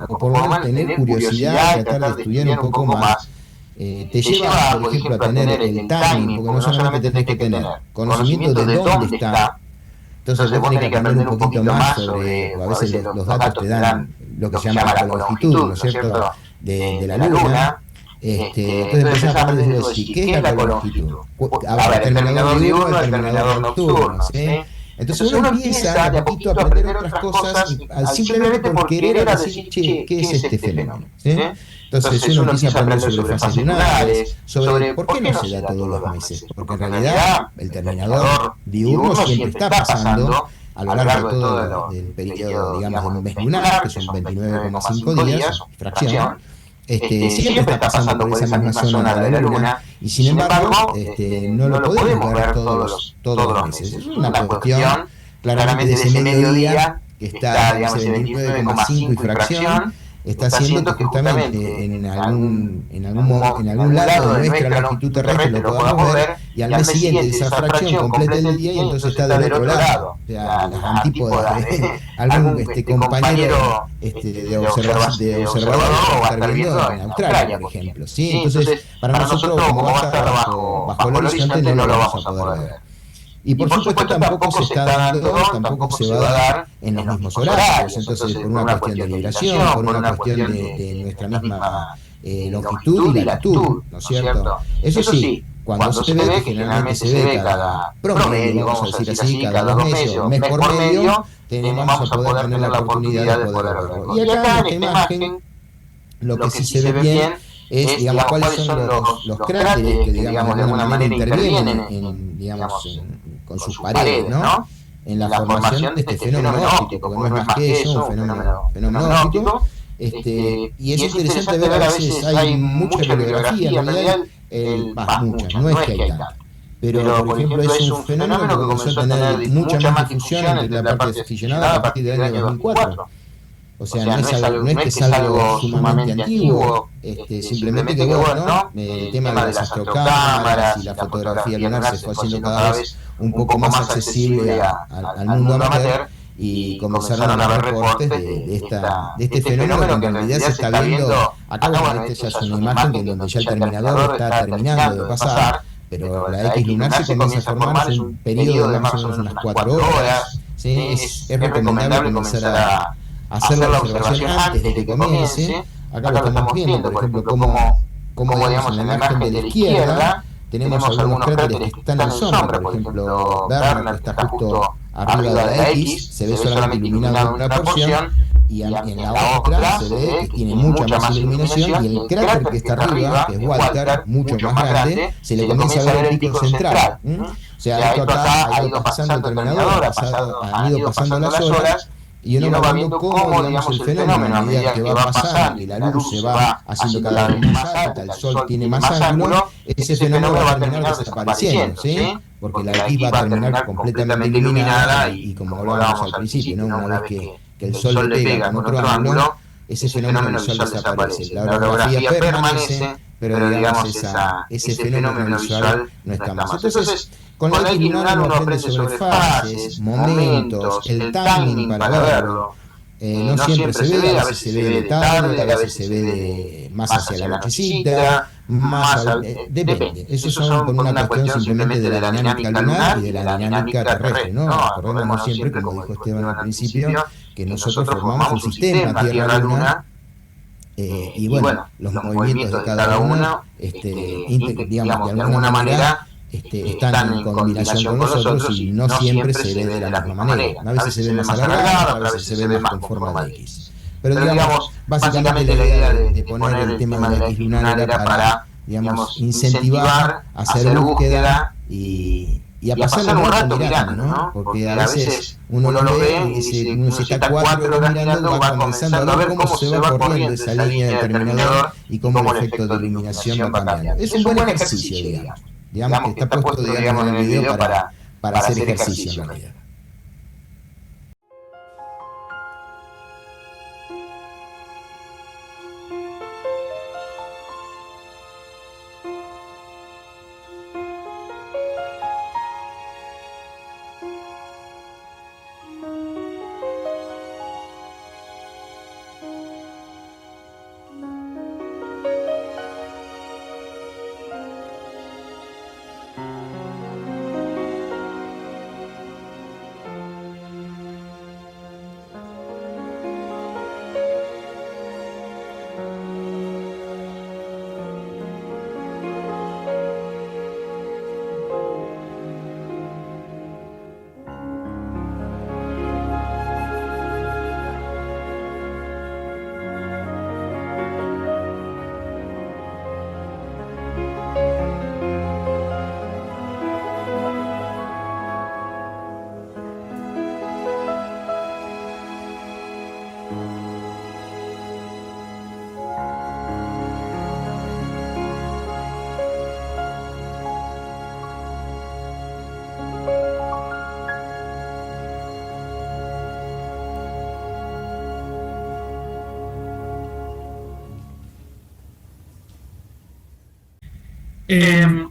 o por lo menos tener curiosidad, tratar de estudiar un poco más. Te lleva, por ejemplo, a tener el timing, porque no solamente tenés que tener conocimiento de dónde está, entonces vos tenés que aprender un poquito más sobre, o a veces los datos te dan lo que se llama la longitud, ¿no es cierto?, de la Luna. Entonces empezás a aprender de decir, ¿qué es la longitud? A ver, el terminador diurno, el terminador nocturno, ¿sí? Entonces uno empieza de a poquito a aprender otras cosas simplemente por querer decir, che, ¿qué es este fenómeno? ¿Sí? Entonces uno empieza a aprender sobre fases lunares, sobre por qué no se da todos los meses, porque en realidad el terminador diurno siempre está pasando a lo largo de todo el periodo, digamos, de un mes lunar, que son 29,5 días, fracción. Siempre está pasando por esa misma zona de la Luna, y sin embargo no lo podemos ver todos los meses. Es una cuestión claramente de ese mediodía que está, digamos, en 29,5 y fracción, está haciendo que justamente en algún lado de nuestra longitud terrestre lo podamos ver, y al mes siguiente esa fracción completa el día y entonces está del otro lado, o sea, las antípodas de algún compañero de observador que va a estar viendo en Australia, por ejemplo, ¿sí? Entonces, para nosotros, como va a estar bajo el horizonte, no lo vamos a poder ver. Y por supuesto tampoco se está dando, tampoco se va a dar en los mismos horarios, entonces por una cuestión de libración, por una cuestión de nuestra misma longitud y latitud, ¿no es cierto? Eso sí, cuando se ve, que generalmente se ve cada promedio, vamos a decir así, cada 2 meses o mes por medio, vamos a poder tener la oportunidad de poder verlo. Y acá en esta imagen, lo que sí se ve bien es, digamos, cuáles son los cráteres que, digamos, de alguna manera intervienen con sus paredes, ¿no? En la formación de este fenómeno óptico, porque no es más que eso, un fenómeno óptico. Y es interesante ver, a veces hay mucha bibliografía, en realidad, muchas, no es que hay tantas. Pero, por ejemplo, es un fenómeno que comenzó a tener mucha más difusión entre la parte aficionada a partir del año 2004. O sea, no es que es algo sumamente antiguo, simplemente que, bueno, el tema de las astrocámaras y la fotografía lunar se fue haciendo cada vez un poco más accesible al mundo amateur, y comenzaron a haber reportes de este fenómeno que en realidad se está viendo. Acá, bueno, esta ya es una imagen en donde ya el terminador está terminando de pasar, pero la X lunar se comienza a formar en un periodo de más o menos unas 4 horas. ¿Sí? Es recomendable comenzar a hacer la observación antes de que comience. Acá lo estamos viendo, por ejemplo, como digamos, en la imagen de la izquierda tenemos algunos cráteres que están en sombra. Por ejemplo, Bernard está justo arriba de la X, se ve solamente iluminado en una porción, y en la otra se ve que tiene mucha más iluminación, y el cráter que está arriba, que es Walter, mucho más grande, se le comienza a ver el pico central. O sea, esto acá ha ido pasando el terminador, han ido pasando las horas, y uno va viendo cómo, digamos, el fenómeno, a medida que va pasando y la luz se va haciendo cada vez más alta, el sol tiene más ángulo, ese fenómeno va a terminar desapareciendo, ¿sí? Porque la X va a terminar completamente iluminada, y como hablábamos al principio, ¿no? Una vez que el sol le pega con otro ángulo, ese fenómeno del sol desaparece. La orografía permanece, pero, digamos, ese fenómeno visual no está más. Entonces, con la X lunar uno aprende sobre fases, momentos, el timing para verlo. No siempre se ve, a veces se ve de tarde, a veces se ve más hacia la nochecita, depende. Eso son por una cuestión simplemente de la dinámica lunar y de la dinámica terrestre, ¿no? Recordemos siempre, como dijo Esteban al principio, que nosotros formamos un sistema Tierra-Luna, y bueno, los movimientos de cada uno, digamos, de alguna manera, están en combinación con nosotros, y no siempre se ve de la misma manera. A veces se ve más alargado, a veces se ve más con forma de X. Pero, digamos, básicamente la idea de poner el tema de la X lunar era para, digamos, incentivar a hacer búsqueda y a pasar un rato mirando, ¿no? Porque a veces uno lo ve y dice, uno se está 4 horas mirando, va comenzando a ver cómo se va corriendo esa línea del terminador y cómo el efecto de iluminación va cambiando. Es un buen ejercicio, digamos. Digamos que está puesto, digamos, en el video para hacer ejercicio en realidad.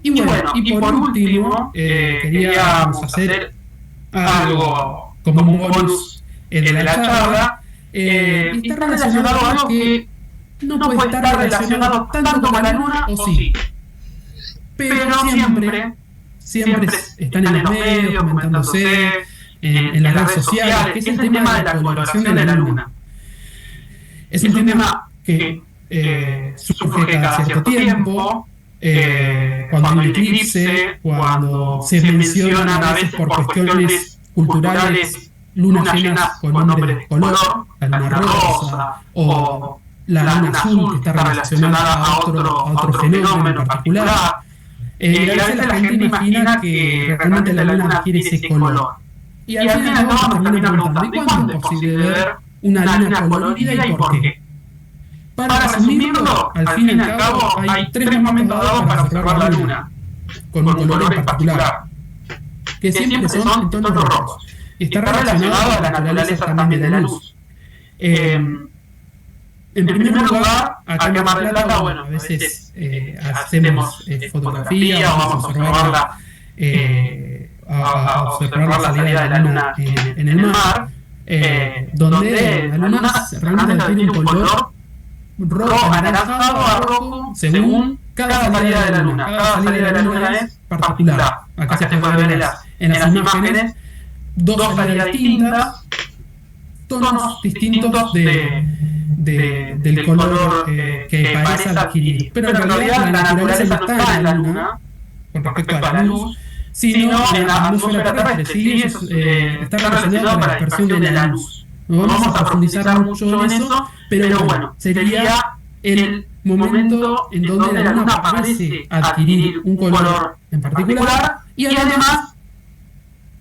Y bueno, y por último, queríamos hacer algo como un bonus de la charla, y está relacionado a algo que no puede estar relacionado tanto con la luna, o sí, pero siempre están en los medios, comentándose, en las redes sociales, que es el tema de la coloración de la luna. Es un tema que surge cada cierto tiempo. cuando hay un eclipse, cuando se mencionan a veces por cuestiones culturales lunas llenas con nombre de color, la luna rosa o la luna azul, que está relacionada a otro fenómeno en particular. Y a veces la gente imagina que realmente la luna adquiere ese color. Y al fin y al cabo nos termina preguntando, ¿y cuándo es posible ver una luna colorida y por qué? Para resumirlo, al fin y al cabo hay 3 momentos dados para observar la luna, con un color en particular, que siempre son en tonos rojos. Y está relacionado a la naturaleza también de la luz. En primer lugar, acá en Mar del Plata, bueno, a veces hacemos fotografía o vamos a observarla, a observar la salida de la luna en el mar, donde la luna realmente tiene un color rojo, anaranjado o rojo, según cada salida de la luna. Cada salida de la luna es particular. Acá se puede ver en las imágenes 2 salidas distintas, tonos distintos del color que parece adquirir. Pero en realidad la naturaleza no está en la luna con respecto a la luz, sino en la atmósfera terrestre. Sí, eso está relacionado con la dispersión de la luz. No vamos a profundizar mucho en eso, pero bueno, sería el momento en donde la luna parece adquirir un color en particular y además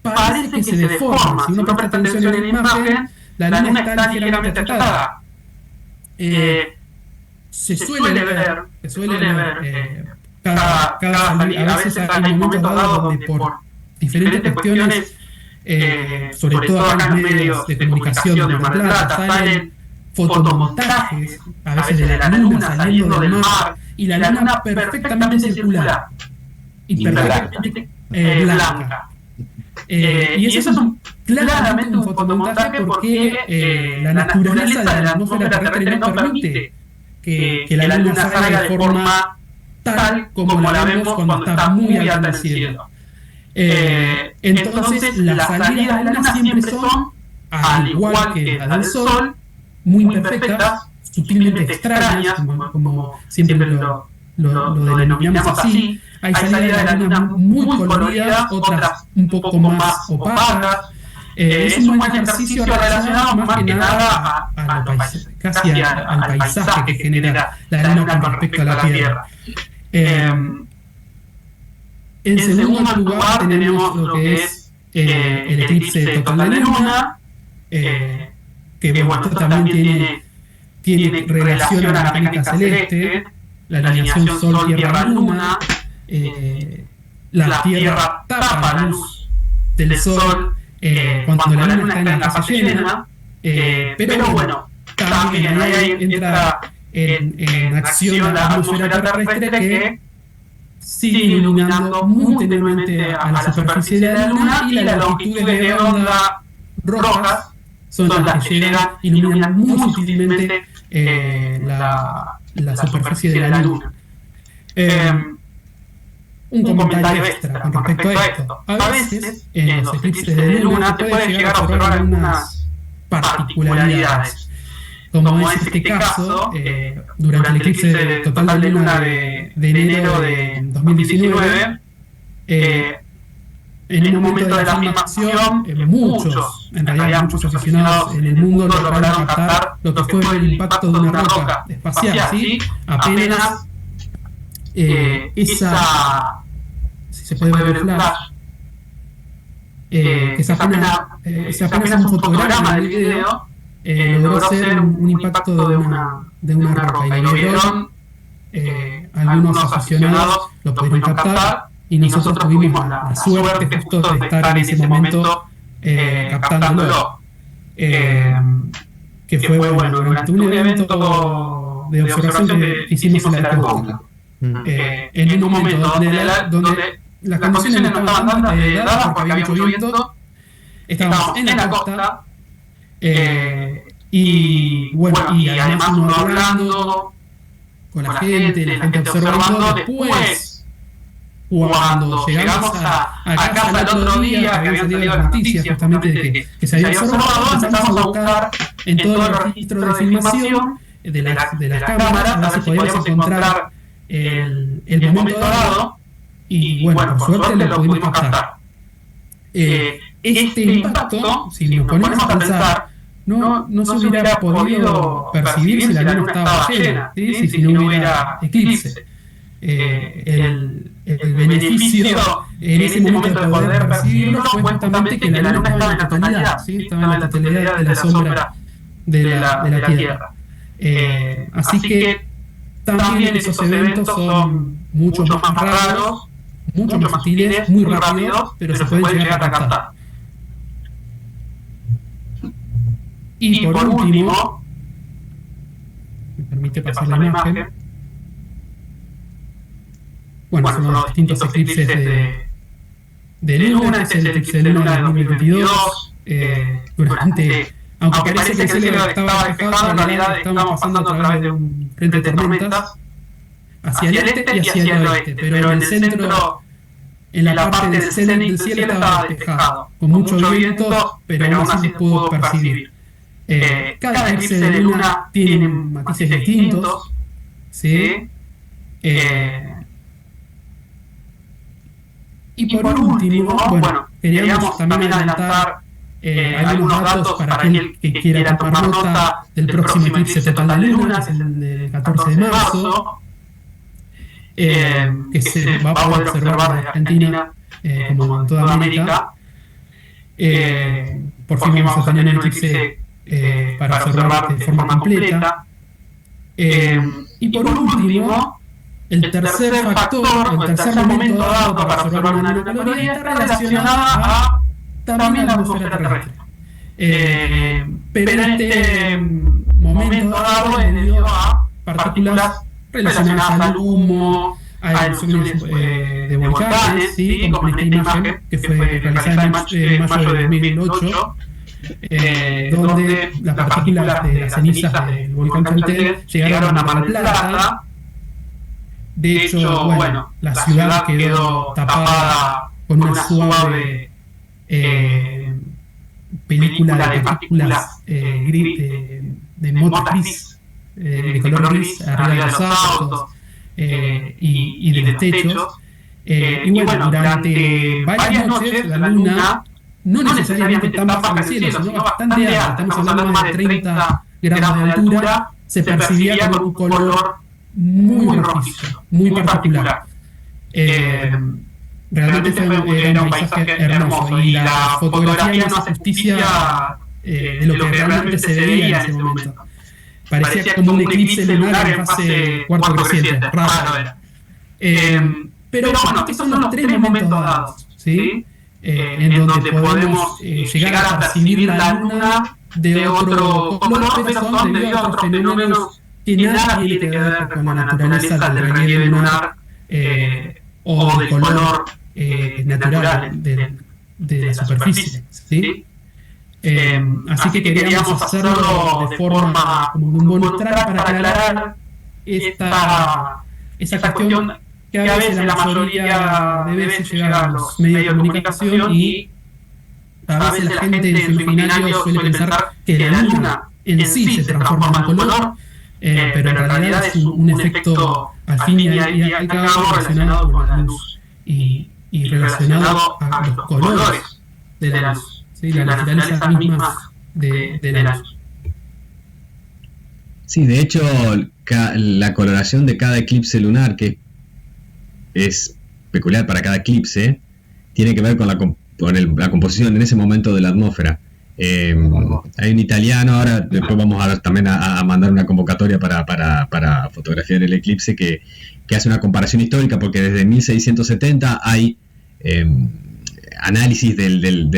parece que se deforma. Si uno presta atención en la imagen, la luna está ligeramente achatada. Se suele ver cada salida. A veces hay momentos dados donde por diferentes cuestiones, sobre todo acá en los medios de comunicación de Mar del Plata, salen fotomontajes, a veces de la luna saliendo del mar, y la luna perfectamente circular y perfectamente blanca. Y eso es claramente un fotomontaje porque la naturaleza de la atmósfera terrestre no permite que la luna salga de forma tal como la vemos cuando está muy alta en el cielo. Entonces las salidas de la luna siempre son, al igual que la del sol, muy imperfectas, sutilmente extrañas, como siempre lo denominamos así. Hay salidas de la luna muy coloridas, otras un poco más opacas. Es un buen ejercicio relacionado más que nada casi al paisaje que genera la luna con respecto a la Tierra. En segundo lugar tenemos lo que es el eclipse total de luna, que bueno, esto también tiene relación a la mecánica celeste, la alineación Sol-Tierra-Luna. La Tierra tapa la luz del Sol cuando la luna está en la fase llena, pero bueno, también ahí entra en acción la atmósfera terrestre que sigue iluminando muy tenuemente a la superficie de la luna, y las longitudes de onda rojas son las que llegan, iluminan muy sutilmente la superficie de la luna. Un comentario extra con respecto a esto. A veces, en los eclipses de luna, se puede llegar a observar algunas particularidades. Como es este caso, durante el eclipse total de luna de enero de 2019, en un momento de la filmación, en realidad muchos aficionados en el mundo lograron captar lo que fue el impacto de una roca espacial, ¿sí? Apenas esa, si se puede ver el flash, que es apenas un fotograma del video, logró ser un impacto de una roca, y lo vieron algunos aficionados, lo pudieron captar, y nosotros tuvimos la suerte justo de estar en ese momento captándolo, que fue bueno, durante un evento de observación que hicimos en la costa. En un momento donde las condiciones no estaban dadas porque había mucho viento, estábamos en la costa, y bueno, y además uno hablando con la gente observando. Después, cuando llegamos a casa el otro día, que habían salido las noticias justamente de que se había observado, empezamos a buscar en todos los registros de filmación de las cámaras a ver si podíamos encontrar el momento dado, y bueno, por suerte lo pudimos captar. Este impacto, si nos ponemos a pensar, no se hubiera podido percibir si la luna estaba llena, ¿sí? Si no hubiera eclipse. El beneficio en ese momento de poder percibirlo fue justamente que la luna estaba en la totalidad, ¿sí? Estaba en la totalidad de la sombra de la Tierra. Así que también esos eventos son mucho más raros, mucho más sutiles, muy rápidos, pero se pueden llegar a captar. Y por último, me permite pasar la imagen. Bueno, son los distintos eclipses de luna. Este es el eclipse de luna de 2022. Aunque parece que el cielo estaba despejado, en realidad estamos pasando a través de un frente de tormentas hacia el este y hacia el oeste, pero en el centro, en la parte del cenit del cielo estaba despejado, con mucho viento, pero aún así se pudo percibir. Cada eclipse de luna tiene matices distintos, ¿sí? Y por último, bueno, queríamos también adelantar algunos datos para aquel que quiera tomar nota del próximo eclipse total de luna, que es el del 14 de marzo, que se va a poder observar desde Argentina, como en toda América. Por fin vamos a tener un eclipse para observar de forma completa. Y por último, el tercer factor, el tercer momento dado para observar una luna colorida está relacionada a también la atmósfera terrestre. Pero en este momento dado es debido a partículas relacionadas al humo, a erupciones de volcanes, ¿sí? Como en esta imagen que fue realizada en mayo de 2008, donde las partículas de las cenizas del volcán Chaltén llegaron a Mar del Plata. De hecho, bueno, la ciudad quedó tapada con una suave película de partículas de motas gris, de color gris, arriba de los autos y de los techos. Y bueno, durante varias noches la luna no necesariamente tan baja en el cielo, sino bastante alta, estamos hablando de más de 30 grados de altura, se percibía con un color muy rojizo, muy particular. Realmente era un paisaje hermoso y la fotografía no hace justicia de lo que realmente se veía en ese momento. Parecía como un eclipse lunar en fase cuarto creciente, raro era. Pero bueno, estos son los tres momentos dados, ¿sí? En donde podemos llegar a percibir la luna de otro color, pero son debido a otros fenómenos que nada tiene que ver con la naturaleza del relieve lunar o del color natural de la superficie, ¿sí? Así que queríamos hacerlo de forma como de un bonus track para aclarar esa cuestión que a veces la mayoría de veces llega a los medios de comunicación y a veces la gente en su imaginario suele pensar que la luna en sí se transforma en un color, pero en realidad es un efecto al fin y al cabo relacionado con la luz y relacionado a los colores de la luz, ¿sí? La naturaleza misma de la luz. Sí, de hecho, la coloración de cada eclipse lunar, que es peculiar para cada eclipse, tiene que ver con la composición en ese momento de la atmósfera. Hay un italiano, ahora después vamos también a mandar una convocatoria para fotografiar el eclipse que hace una comparación histórica, porque desde 1670 hay análisis del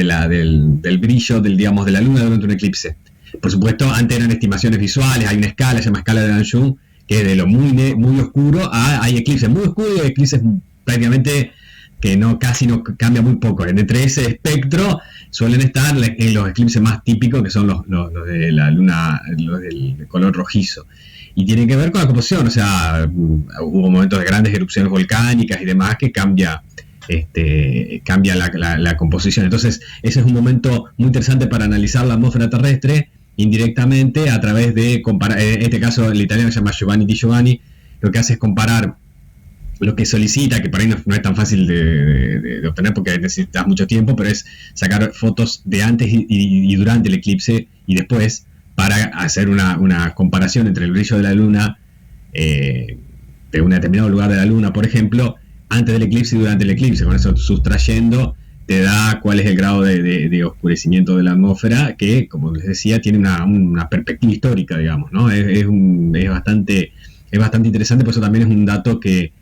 brillo de la luna durante un eclipse. Por supuesto, antes eran estimaciones visuales, hay una escala, se llama escala de Anjou, que de lo muy oscuro hay eclipses muy oscuros y eclipses prácticamente que casi no cambia muy poco. Entre ese espectro suelen estar en los eclipses más típicos, que son los de la luna, los del color rojizo. Y tiene que ver con la composición, o sea, hubo momentos de grandes erupciones volcánicas y demás que cambia la composición. Entonces, ese es un momento muy interesante para analizar la atmósfera terrestre indirectamente a través de comparar, en este caso el italiano se llama Giovanni Di Giovanni, lo que hace es comparar lo que solicita, que por ahí no es tan fácil de obtener porque necesitas mucho tiempo, pero es sacar fotos de antes y durante el eclipse y después, para hacer una comparación entre el brillo de la luna de un determinado lugar de la luna, por ejemplo, antes del eclipse y durante el eclipse. Con eso, sustrayendo, te da cuál es el grado de oscurecimiento de la atmósfera, que, como les decía, tiene una perspectiva histórica, digamos, ¿no? Es bastante interesante, por eso también es un dato que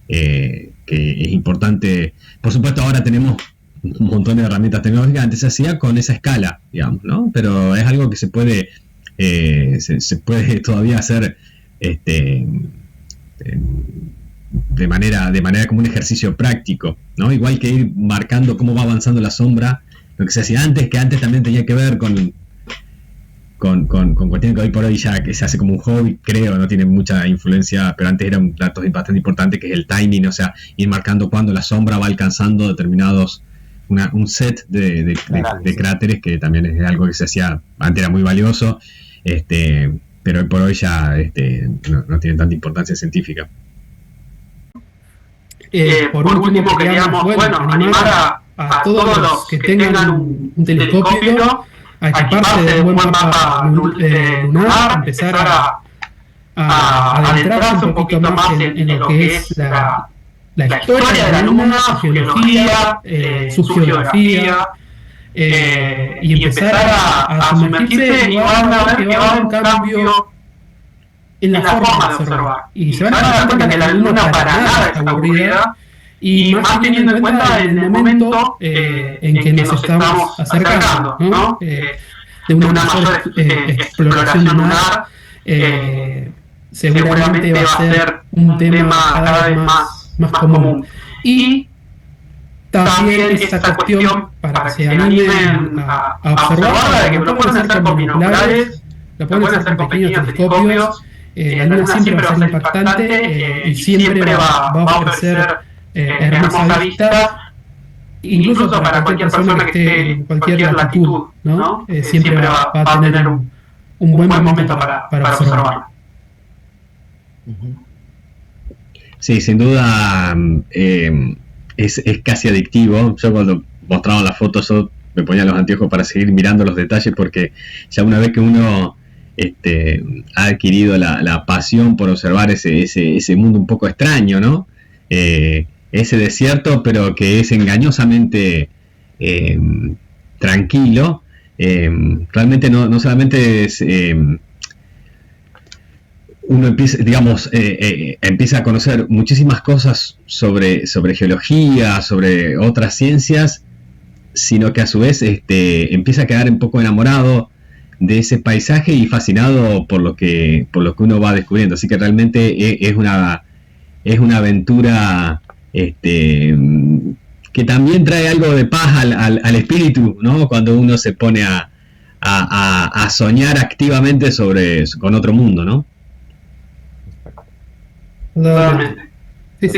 es importante. Por supuesto, ahora tenemos un montón de herramientas tecnológicas, antes se hacía con esa escala, digamos, ¿no? Pero es algo que se puede todavía hacer de manera como un ejercicio práctico, ¿no? Igual que ir marcando cómo va avanzando la sombra, lo que se hacía antes, que antes también tenía que ver con cuestiones que hoy por hoy ya que se hace como un hobby, creo, no tiene mucha influencia, pero antes era un dato bastante importante, que es el timing, o sea, ir marcando cuando la sombra va alcanzando determinados, un set de cráteres, que también es algo que se hacía, antes era muy valioso, pero hoy por hoy ya no tiene tanta importancia científica. Por último, queríamos animar a todos los que tengan un telescopio a equiparse de un buen mapa lunar, empezar a adentrarse un poquito más en lo que es la historia de la luna, su geología, su geografía, y empezar a sumergirse, y van a ver que va a haber un cambio en la forma de observar. Y se van a dar cuenta que la luna para nada es aburrida, y más teniendo en cuenta en el momento en que nos estamos acercando, ¿no? De una mayor exploración lunar, seguramente va a ser un tema cada vez más común. Y también esta cuestión, para que se animen a observarla, de que lo pueden hacer con binoculares, lo pueden hacer con pequeños telescopios. La luna siempre va a ser impactante, y siempre va a ofrecer hermosa vista, incluso para cualquier persona que esté en cualquier latitud, ¿no? Siempre va a tener un buen momento para observarla. Sí, sin duda es casi adictivo. Yo cuando mostraba las fotos, yo me ponía los anteojos para seguir mirando los detalles, porque ya una vez que uno ha adquirido la pasión por observar ese mundo un poco extraño, ¿no? Ese desierto, pero que es engañosamente tranquilo. Realmente no solamente es... uno empieza a conocer muchísimas cosas sobre geología, sobre otras ciencias, sino que a su vez empieza a quedar un poco enamorado de ese paisaje y fascinado por lo que uno va descubriendo. Así que realmente es una aventura que también trae algo de paz al espíritu, ¿no? Cuando uno se pone a soñar activamente con otro mundo, ¿no? Sí.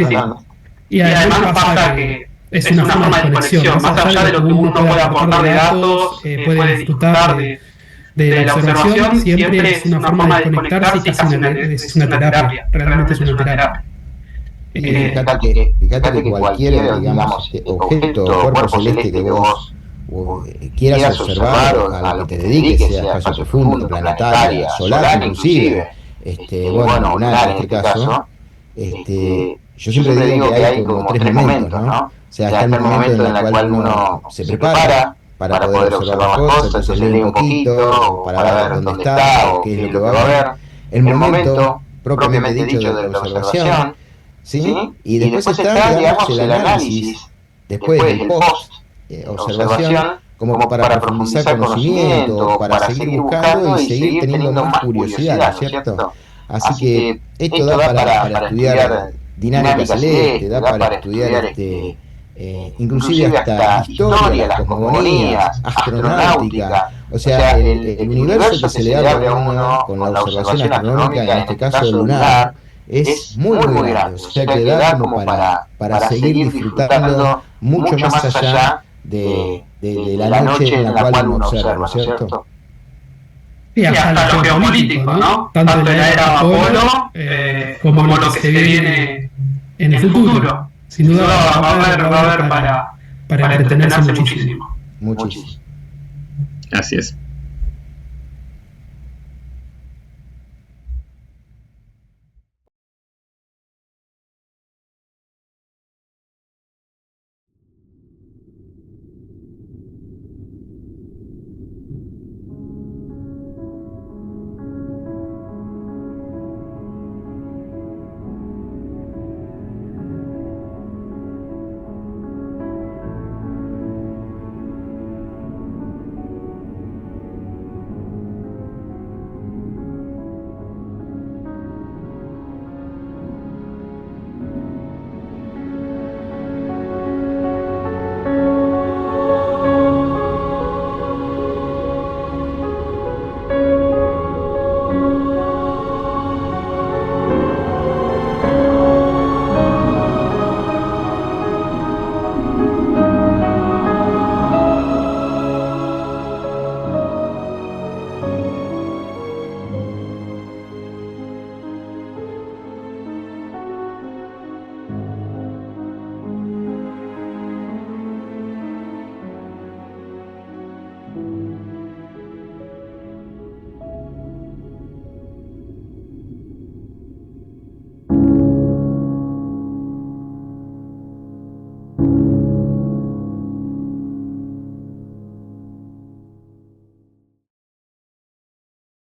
Y además pasa que es una forma de conexión, más allá de lo que uno pueda aportar de datos, puede disfrutar de la observación, siempre es una forma de conectarse, y casi es una terapia, realmente es una terapia. Fíjate que cualquier, digamos, objeto o cuerpo celeste que vos quieras observar, o a lo que te dediques, sea espacio profundo, planetaria, solar inclusive, bueno, lunar en este caso, yo siempre digo que hay como tres momentos, ¿no? O sea, está el momento en el cual uno se prepara para poder observar las cosas, entonces lee un poquito, para ver dónde está, o qué es lo que va a ver. El momento propiamente dicho de la observación, ¿sí? Y después está, digamos, el análisis, después del post-observación, como para profundizar conocimiento, para seguir buscando y seguir teniendo más curiosidad, ¿no es cierto? Así que esto da para estudiar dinámica celeste, da para estudiar inclusive hasta historia, las cosmogonías, astronáutica, o sea, el universo que se le abre a uno con la observación astronómica, en este caso lunar, es muy grande, o sea que da como para seguir disfrutando mucho más allá de la noche en la cual uno observa, ¿no es cierto? Sí, hasta lo geopolítico, ¿no? Tanto en la era Apolo como lo que se viene en el futuro. Sin duda va a haber para entretenerse muchísimo. Muchísimo. Así es.